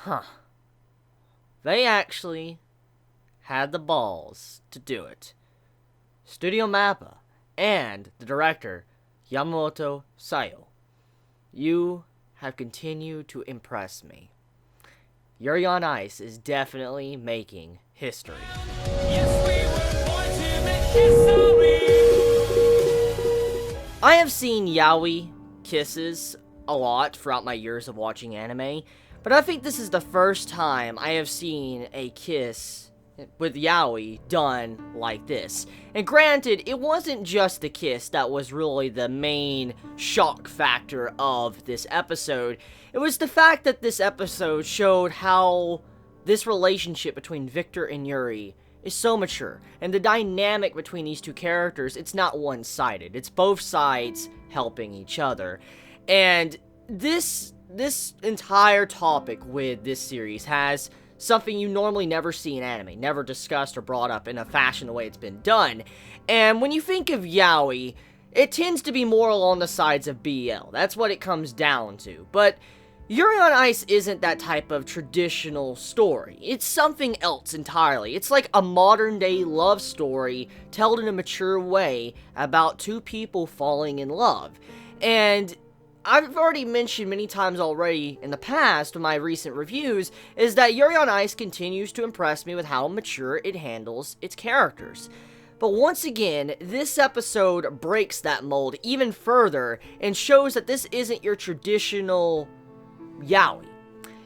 Huh. They actually had the balls to do it. Studio MAPPA and the director, Yamamoto Sayo. You have continued to impress me. Yuri on Ice is definitely making history. Yes, we were born to make history! I have seen yaoi kisses a lot throughout my years of watching anime, but I think this is the first time I have seen a kiss with yaoi done like this. And granted, it wasn't just the kiss that was really the main shock factor of this episode. It was the fact that this episode showed how this relationship between Victor and Yuri is so mature. And the dynamic between these two characters, it's not one-sided. It's both sides helping each other. And this entire topic with this series has something you normally never see in anime, never discussed or brought up in a fashion the way it's been done. And when you think of yaoi, it tends to be more along the sides of BL. That's what it comes down to. But Yuri on Ice isn't that type of traditional story. It's something else entirely. It's like a modern-day love story told in a mature way about two people falling in love. And I've already mentioned many times already in the past with my recent reviews, is that Yuri on Ice continues to impress me with how mature it handles its characters. But once again, this episode breaks that mold even further and shows that this isn't your traditional yaoi.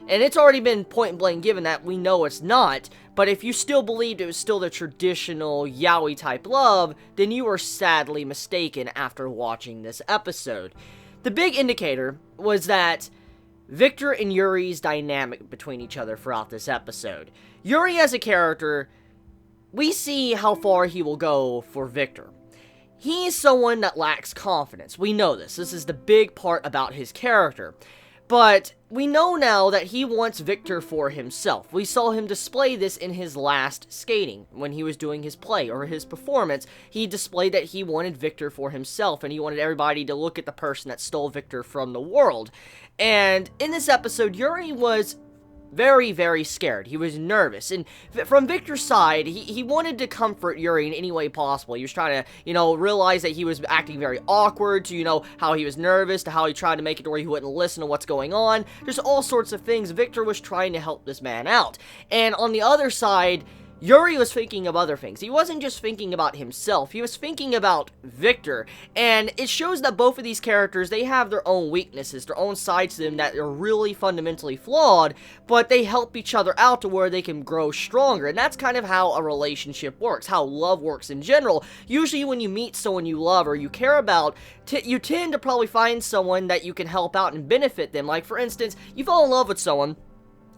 And it's already been point blank given that we know it's not, but if you still believed it was still the traditional yaoi type love, then you are sadly mistaken after watching this episode. The big indicator was that Victor and Yuri's dynamic between each other throughout this episode. Yuri as a character, we see how far he will go for Victor. He is someone that lacks confidence. We know this. This is the big part about his character. But we know now that he wants Victor for himself. We saw him display this in his last skating, when he was doing his play, or his performance. He displayed that he wanted Victor for himself, and he wanted everybody to look at the person that stole Victor from the world. And in this episode, Yuri was very, very scared. He was nervous. And from Victor's side, he wanted to comfort Yuri in any way possible. He was trying to, realize that he was acting very awkward, to, how he was nervous, to how he tried to make it to where he wouldn't listen to what's going on. Just all sorts of things. Victor was trying to help this man out. And on the other side, Yuri was thinking of other things. He wasn't just thinking about himself, he was thinking about Victor. And it shows that both of these characters, they have their own weaknesses, their own sides to them that are really fundamentally flawed, but they help each other out to where they can grow stronger. And that's kind of how a relationship works, how love works in general. Usually when you meet someone you love or you care about, you tend to probably find someone that you can help out and benefit them. Like, for instance, you fall in love with someone,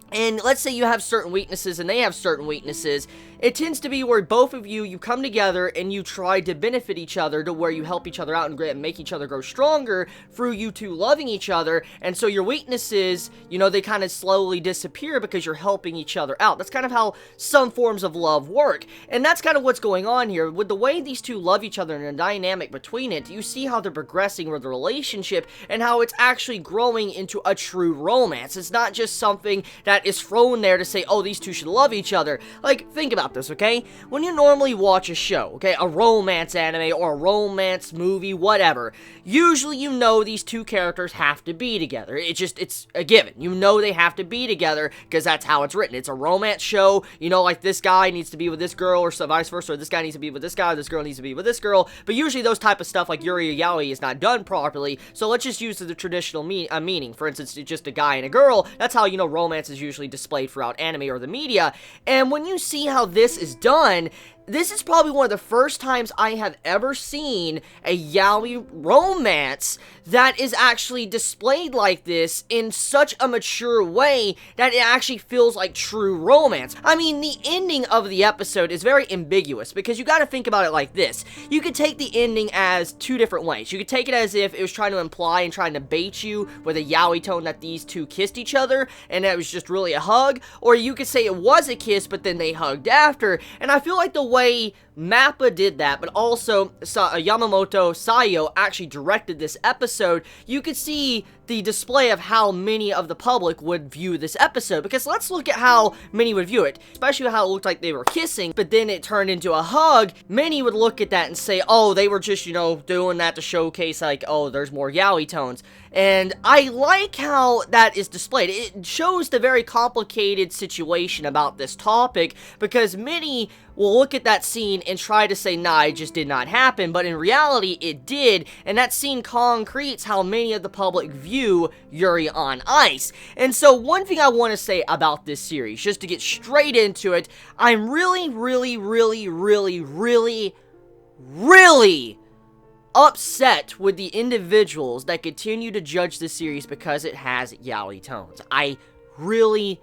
and let's say you have certain weaknesses and they have certain weaknesses. It tends to be where both of you come together and you try to benefit each other to where you help each other out and make each other grow stronger through you two loving each other. And so your weaknesses, they kind of slowly disappear because you're helping each other out. That's kind of how some forms of love work. And that's kind of what's going on here. With the way these two love each other and the dynamic between it, you see how they're progressing with the relationship and how it's actually growing into a true romance. It's not just something that is thrown there to say, oh, these two should love each other. Like, think about this, okay? When you normally watch a show, okay, a romance anime or a romance movie, whatever, usually these two characters have to be together. It's a given. They have to be together because that's how it's written. It's a romance show, like this guy needs to be with this girl or so vice versa, or this guy needs to be with this guy, or this girl needs to be with this girl, but usually those type of stuff like Yuri or Yaoi is not done properly, so let's just use the traditional meaning. For instance, just a guy and a girl. That's how, romance is usually displayed throughout anime or the media. And when you see how this is done, this is probably one of the first times I have ever seen a yaoi romance that is actually displayed like this in such a mature way that it actually feels like true romance. I mean, the ending of the episode is very ambiguous because you gotta think about it like this. You could take the ending as two different ways. You could take it as if it was trying to imply and trying to bait you with a yaoi tone that these two kissed each other and it was just really a hug, or you could say it was a kiss but then they hugged after. And I feel like the way MAPPA did that, but also Yamamoto Sayo actually directed this episode, you could see the display of how many of the public would view this episode, because let's look at how many would view it, especially how it looked like they were kissing, but then it turned into a hug. Many would look at that and say, oh, they were just, doing that to showcase, like, oh, there's more yaoi tones. And I like how that is displayed. It shows the very complicated situation about this topic, because many will look at that scene and try to say, nah, it just did not happen, but in reality, it did, and that scene concretes how many of the public view Yuri on Ice. And so, one thing I want to say about this series, just to get straight into it, I'm really upset with the individuals that continue to judge the series because it has yaoi tones. I really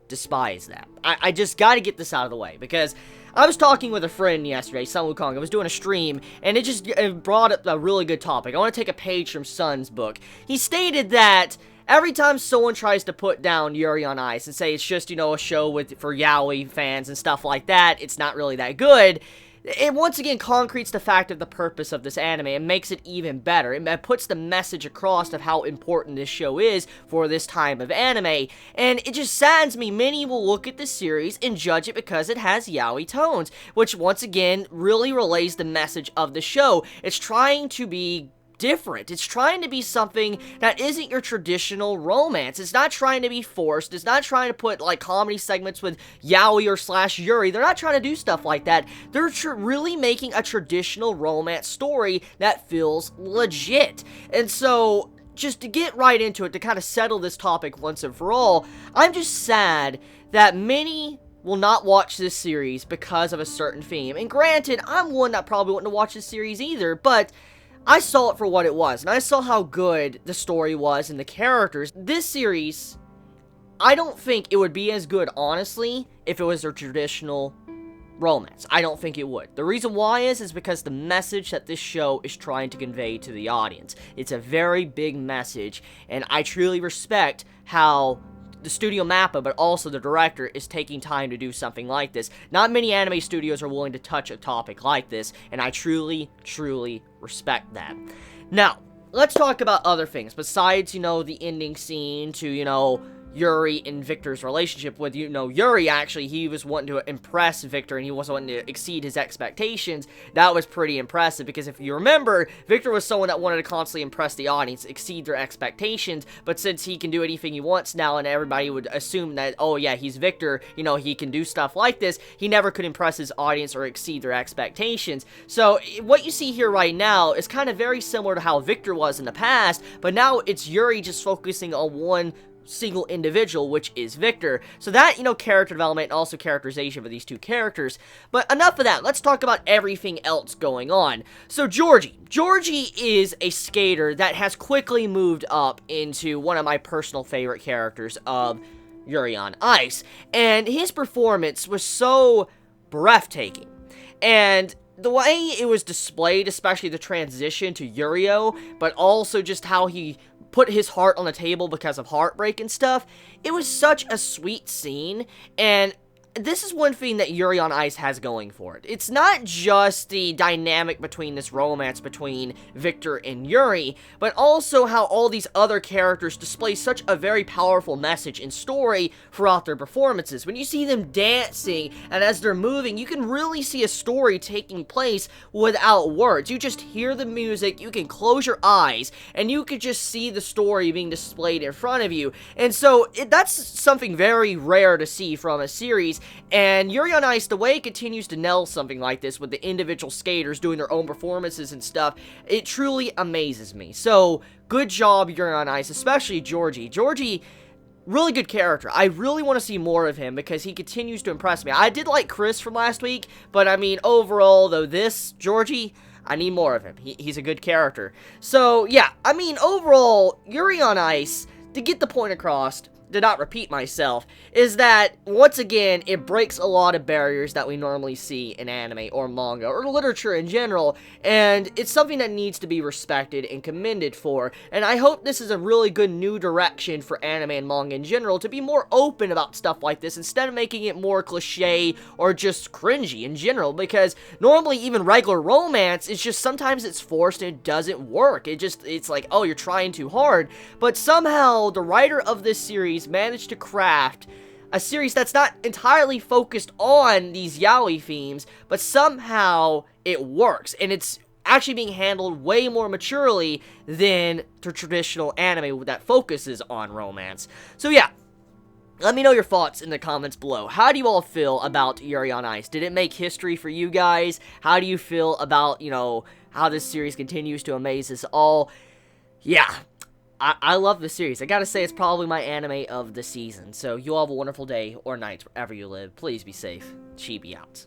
despise that. I just gotta get this out of the way, because I was talking with a friend yesterday, Sun Wukong. I was doing a stream, and it brought up a really good topic. I want to take a page from Sun's book. He stated that every time someone tries to put down Yuri on Ice and say it's just, a show for yaoi fans and stuff like that, it's not really that good, it once again concretes the fact of the purpose of this anime and makes it even better. It puts the message across of how important this show is for this time of anime, and it just saddens me. Many will look at this series and judge it because it has yaoi tones, which once again really relays the message of the show. It's trying to be different. It's trying to be something that isn't your traditional romance. It's not trying to be forced. It's not trying to put, like, comedy segments with yaoi or slash Yuri. They're not trying to do stuff like that. They're really making a traditional romance story that feels legit. And so, just to get right into it, to kind of settle this topic once and for all, I'm just sad that many will not watch this series because of a certain theme. And granted, I'm one that probably wouldn't have watched this series either, but I saw it for what it was, and I saw how good the story was and the characters. This series, I don't think it would be as good, honestly, if it was a traditional romance. I don't think it would. The reason why is because the message that this show is trying to convey to the audience. It's a very big message, and I truly respect how the studio MAPPA, but also the director, is taking time to do something like this. Not many anime studios are willing to touch a topic like this, and I truly respect that. Now, let's talk about other things, besides, the ending scene to, Yuri and Victor's relationship with, Yuri, actually, he was wanting to impress Victor, and he wasn't wanting to exceed his expectations. That was pretty impressive, because if you remember, Victor was someone that wanted to constantly impress the audience, exceed their expectations, but since he can do anything he wants now, and everybody would assume that, oh yeah, he's Victor, he can do stuff like this, he never could impress his audience or exceed their expectations. So, what you see here right now is kind of very similar to how Victor was in the past, but now it's Yuri just focusing on one single individual, which is Victor. So that, character development and also characterization for these two characters. But enough of that. Let's talk about everything else going on. So Georgey. Georgey is a skater that has quickly moved up into one of my personal favorite characters of Yuri on Ice. And his performance was so breathtaking. And the way it was displayed, especially the transition to Yurio, but also just how he put his heart on the table because of heartbreak and stuff, it was such a sweet scene. And this is one thing that Yuri on Ice has going for it. It's not just the dynamic between this romance between Victor and Yuri, but also how all these other characters display such a very powerful message and story throughout their performances. When you see them dancing, and as they're moving, you can really see a story taking place without words. You just hear the music, you can close your eyes, and you can just see the story being displayed in front of you. And so, that's something very rare to see from a series. And Yuri on Ice, the way it continues to nail something like this with the individual skaters doing their own performances and stuff, it truly amazes me. So, good job, Yuri on Ice, especially Georgey. Georgey, really good character. I really want to see more of him because he continues to impress me. I did like Chris from last week, but I mean, overall, though, this Georgey, I need more of him. He's a good character. So, yeah, I mean, overall, Yuri on Ice, to get the point across, to not repeat myself, is that, once again, it breaks a lot of barriers that we normally see in anime or manga or literature in general, and it's something that needs to be respected and commended for, and I hope this is a really good new direction for anime and manga in general to be more open about stuff like this instead of making it more cliche or just cringy in general, because normally even regular romance is just sometimes it's forced and it doesn't work. It's like, oh, you're trying too hard, but somehow the writer of this series managed to craft a series that's not entirely focused on these yaoi themes, but somehow it works, and it's actually being handled way more maturely than the traditional anime that focuses on romance. So yeah, let me know your thoughts in the comments below. How do you all feel about Yuri on Ice? Did it make history for you guys? How do you feel about, how this series continues to amaze us all? Yeah, I love this series. I gotta say, it's probably my anime of the season. So you all have a wonderful day or night wherever you live. Please be safe. Chibi out.